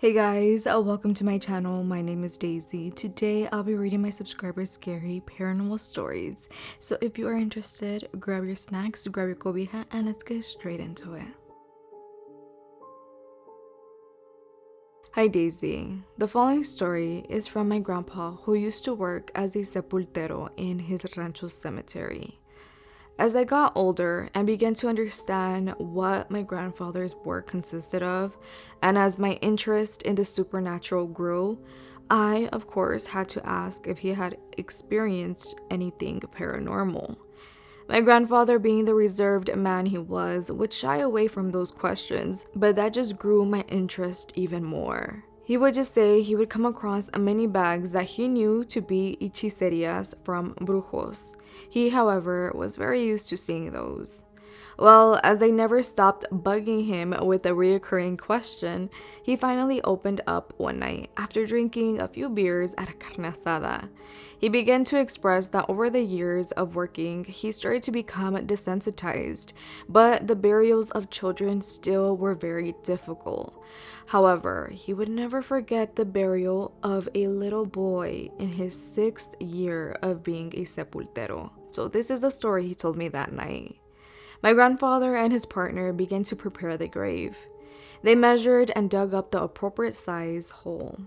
Hey guys, welcome to my channel. My name is Daisy. Today I'll be reading my subscribers' scary paranormal stories. So if you are interested, grab your snacks, grab your cobija, and let's get straight into it. Hi Daisy. The following story is from my grandpa who used to work as a sepultero in his rancho cemetery. As I got older and began to understand what my grandfather's work consisted of, and as my interest in the supernatural grew, I, of course, had to ask if he had experienced anything paranormal. My grandfather, being the reserved man he was, would shy away from those questions, but that just grew my interest even more. He would just say he would come across many bags that he knew to be hechicerias from brujos. He, however, was very used to seeing those. Well, as I never stopped bugging him with a reoccurring question, he finally opened up one night after drinking a few beers at a carne asada. He began to express that over the years of working, he started to become desensitized, but the burials of children still were very difficult. However, he would never forget the burial of a little boy in his 6th year of being a sepultero. So this is the story he told me that night. My grandfather and his partner began to prepare the grave. They measured and dug up the appropriate size hole.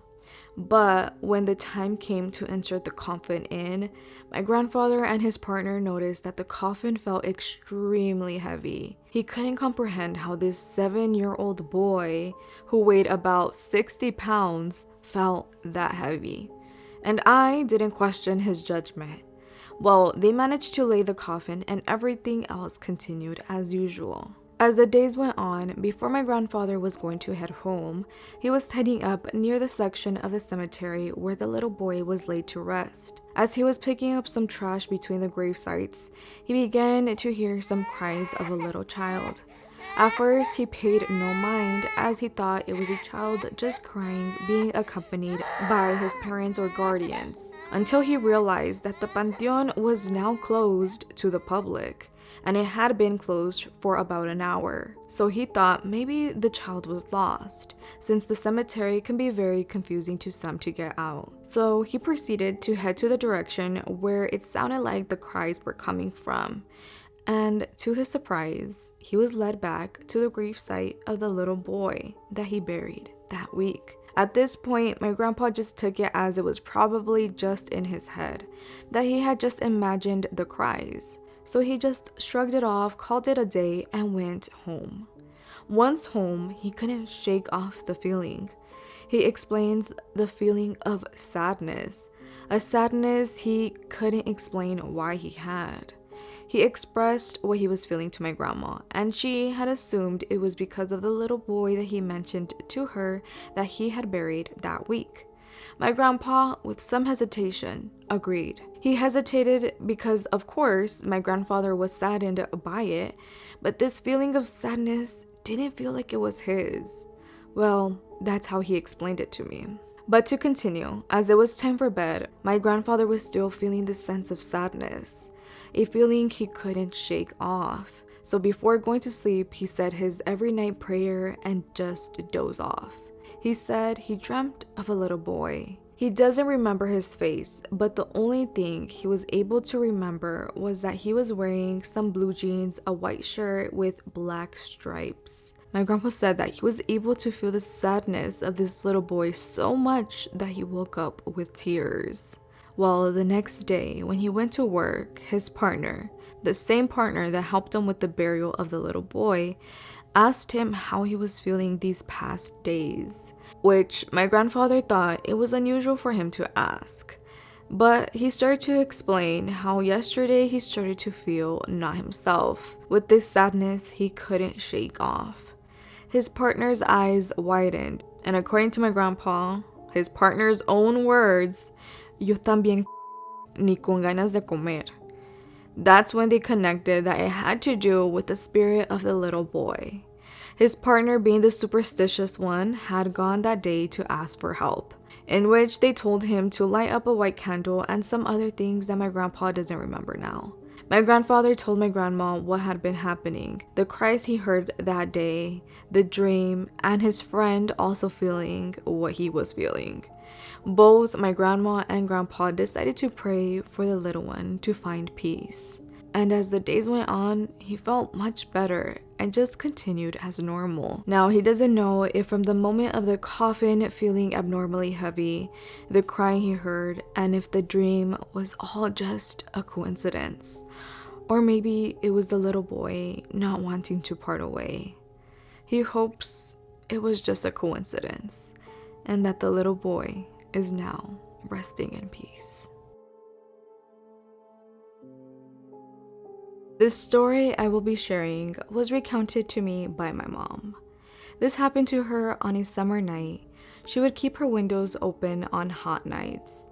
But when the time came to insert the coffin in, my grandfather and his partner noticed that the coffin felt extremely heavy. He couldn't comprehend how this 7-year-old boy, who weighed about 60 pounds, felt that heavy. And I didn't question his judgment. Well, they managed to lay the coffin and everything else continued as usual. As the days went on, before my grandfather was going to head home, he was tidying up near the section of the cemetery where the little boy was laid to rest. As he was picking up some trash between the grave sites, he began to hear some cries of a little child. At first, he paid no mind as he thought it was a child just crying being accompanied by his parents or guardians, until he realized that the panteon was now closed to the public, and it had been closed for about an hour. So he thought maybe the child was lost, since the cemetery can be very confusing to some to get out. So he proceeded to head to the direction where it sounded like the cries were coming from. And to his surprise, he was led back to the grave site of the little boy that he buried that week. At this point, my grandpa just took it as it was probably just in his head, that he had just imagined the cries. So he just shrugged it off, called it a day, and went home. Once home, he couldn't shake off the feeling. He explains the feeling of sadness, a sadness he couldn't explain why he had. He expressed what he was feeling to my grandma, and she had assumed it was because of the little boy that he mentioned to her that he had buried that week. My grandpa, with some hesitation, agreed. He hesitated because, of course, my grandfather was saddened by it, but this feeling of sadness didn't feel like it was his. Well, that's how he explained it to me. But to continue, as it was time for bed, my grandfather was still feeling this sense of sadness, a feeling he couldn't shake off. So before going to sleep, he said his every night prayer and just dozed off. He said he dreamt of a little boy. He doesn't remember his face, but the only thing he was able to remember was that he was wearing some blue jeans, a white shirt with black stripes. My grandpa said that he was able to feel the sadness of this little boy so much that he woke up with tears. Well, the next day, when he went to work, his partner, the same partner that helped him with the burial of the little boy, asked him how he was feeling these past days, which my grandfather thought it was unusual for him to ask. But he started to explain how yesterday he started to feel not himself, with this sadness he couldn't shake off. His partner's eyes widened, and according to my grandpa, his partner's own words, "Yo también ni con ganas de comer." That's when they connected that it had to do with the spirit of the little boy. His partner, being the superstitious one, had gone that day to ask for help, in which they told him to light up a white candle and some other things that my grandpa doesn't remember now. My grandfather told my grandma what had been happening, the cries he heard that day, the dream, and his friend also feeling what he was feeling. Both my grandma and grandpa decided to pray for the little one to find peace. And as the days went on, he felt much better and just continued as normal. Now, he doesn't know if from the moment of the coffin feeling abnormally heavy, the crying he heard, and if the dream was all just a coincidence. Or maybe it was the little boy not wanting to part away. He hopes it was just a coincidence and that the little boy is now resting in peace. This story I will be sharing was recounted to me by my mom. This happened to her on a summer night. She would keep her windows open on hot nights.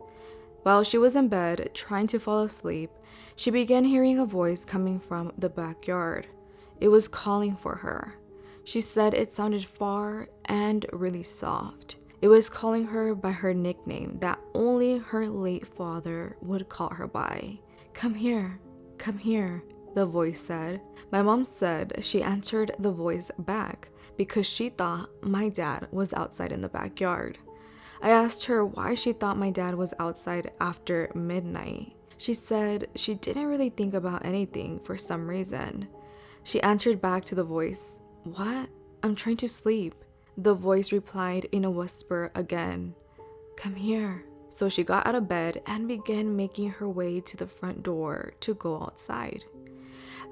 While she was in bed trying to fall asleep, she began hearing a voice coming from the backyard. It was calling for her. She said it sounded far and really soft. It was calling her by her nickname that only her late father would call her by. Come here, the voice said. My mom said she answered the voice back because she thought my dad was outside in the backyard. I asked her why she thought my dad was outside after midnight. She said she didn't really think about anything for some reason. She answered back to the voice, "What? I'm trying to sleep." The voice replied in a whisper again, "Come here." So she got out of bed and began making her way to the front door to go outside.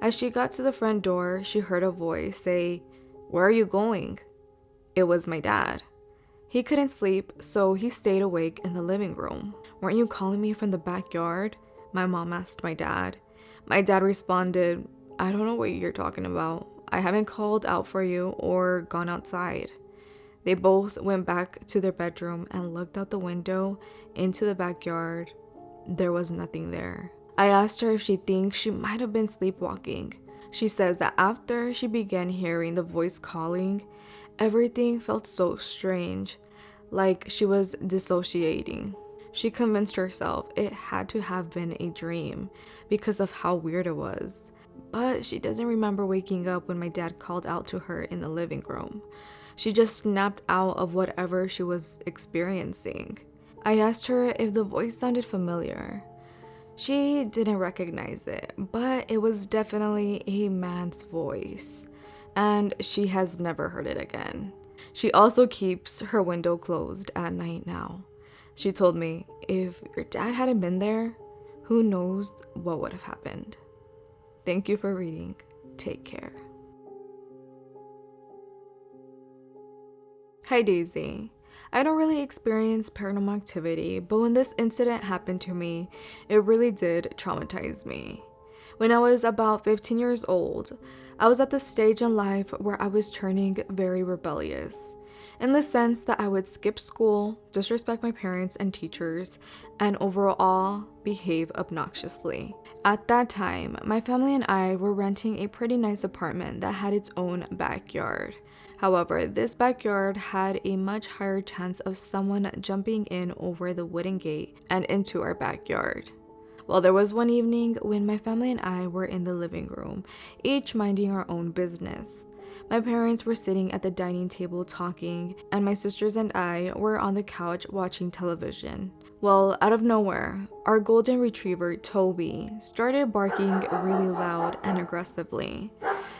As she got to the front door, she heard a voice say, "Where are you going?" It was my dad. He couldn't sleep, so he stayed awake in the living room. "Weren't you calling me from the backyard?" My mom asked my dad. My dad responded, "I don't know what you're talking about. I haven't called out for you or gone outside." They both went back to their bedroom and looked out the window into the backyard. There was nothing there. I asked her if she thinks she might have been sleepwalking. She says that after she began hearing the voice calling, everything felt so strange, like she was dissociating. She convinced herself it had to have been a dream because of how weird it was. But she doesn't remember waking up when my dad called out to her in the living room. She just snapped out of whatever she was experiencing. I asked her if the voice sounded familiar. She didn't recognize it, but it was definitely a man's voice, and she has never heard it again. She also keeps her window closed at night now. She told me, if your dad hadn't been there, who knows what would have happened. Thank you for reading. Take care. Hi Daisy. I don't really experience paranormal activity, but when this incident happened to me, it really did traumatize me. When I was about 15 years old, I was at the stage in life where I was turning very rebellious, in the sense that I would skip school, disrespect my parents and teachers, and overall behave obnoxiously. At that time, my family and I were renting a pretty nice apartment that had its own backyard. However, this backyard had a much higher chance of someone jumping in over the wooden gate and into our backyard. Well, there was one evening when my family and I were in the living room, each minding our own business. My parents were sitting at the dining table talking, and my sisters and I were on the couch watching television. Well, out of nowhere, our golden retriever, Toby, started barking really loud and aggressively.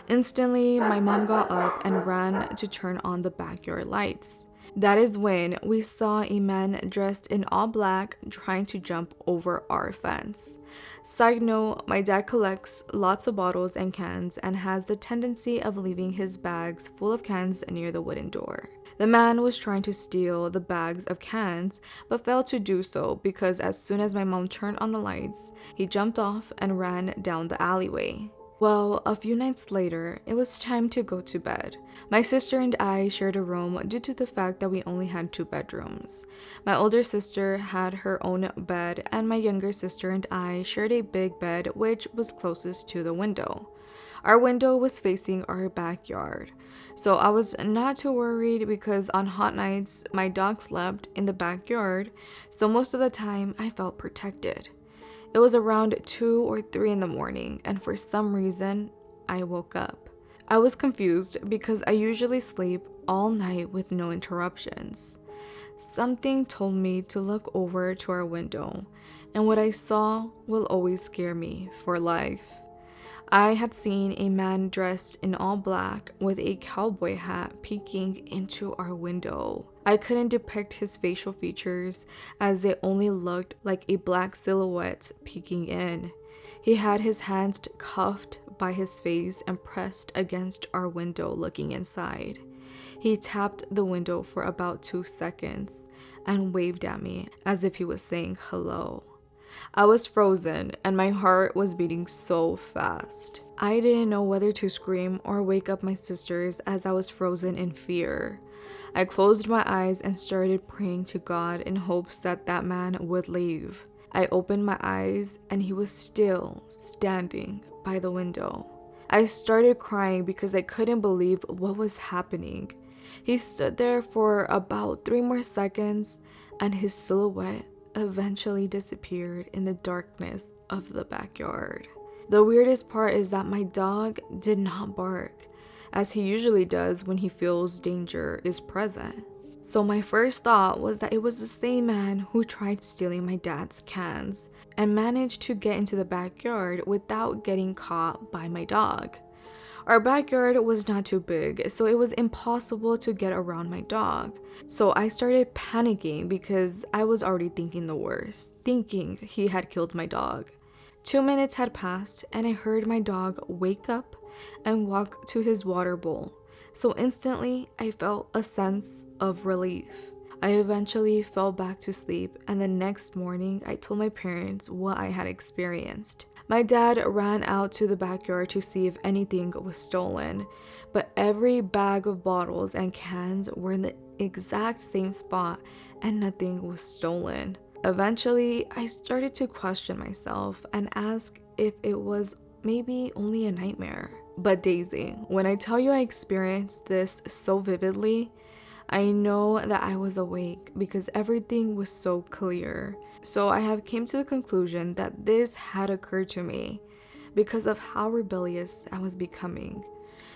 Instantly, my mom got up and ran to turn on the backyard lights. That is when we saw a man dressed in all black trying to jump over our fence. Side note, my dad collects lots of bottles and cans and has the tendency of leaving his bags full of cans near the wooden door. The man was trying to steal the bags of cans, but failed to do so because as soon as my mom turned on the lights, he jumped off and ran down the alleyway. Well, a few nights later, it was time to go to bed. My sister and I shared a room due to the fact that we only had 2 bedrooms. My older sister had her own bed, and my younger sister and I shared a big bed which was closest to the window. Our window was facing our backyard, so I was not too worried because on hot nights, my dog slept in the backyard, so most of the time I felt protected. It was around 2 or 3 in the morning, and for some reason, I woke up. I was confused because I usually sleep all night with no interruptions. Something told me to look over to our window, and what I saw will always scare me for life. I had seen a man dressed in all black with a cowboy hat peeking into our window. I couldn't depict his facial features as it only looked like a black silhouette peeking in. He had his hands cuffed by his face and pressed against our window looking inside. He tapped the window for about 2 seconds and waved at me as if he was saying hello. I was frozen and my heart was beating so fast. I didn't know whether to scream or wake up my sisters as I was frozen in fear. I closed my eyes and started praying to God in hopes that that man would leave. I opened my eyes and he was still standing by the window. I started crying because I couldn't believe what was happening. He stood there for about 3 more seconds and his silhouette eventually disappeared in the darkness of the backyard. The weirdest part is that my dog did not bark, as he usually does when he feels danger is present. So my first thought was that it was the same man who tried stealing my dad's cans and managed to get into the backyard without getting caught by my dog. Our backyard was not too big, so it was impossible to get around my dog. So I started panicking because I was already thinking the worst, thinking he had killed my dog. 2 minutes had passed and I heard my dog wake up and walk to his water bowl. So instantly I felt a sense of relief. I eventually fell back to sleep, and the next morning I told my parents what I had experienced. My dad ran out to the backyard to see if anything was stolen, but every bag of bottles and cans were in the exact same spot and nothing was stolen. Eventually, I started to question myself and ask if it was maybe only a nightmare. But Daisy, when I tell you I experienced this so vividly, I know that I was awake because everything was so clear. So I have came to the conclusion that this had occurred to me because of how rebellious I was becoming.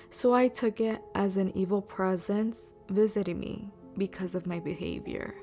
So I took it as an evil presence visiting me because of my behavior.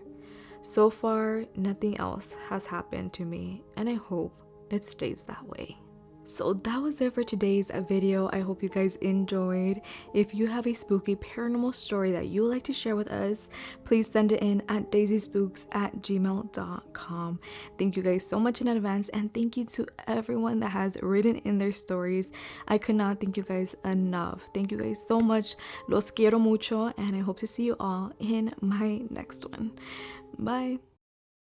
So far, nothing else has happened to me, and I hope it stays that way. So that was it for today's video. I hope you guys enjoyed. If you have a spooky paranormal story that you would like to share with us, please send it in at daicyspooks@gmail.com. Thank you guys so much in advance, and thank you to everyone that has written in their stories. I could not thank you guys enough. Thank you guys so much. Los quiero mucho, and I hope to see you all in my next one. Bye.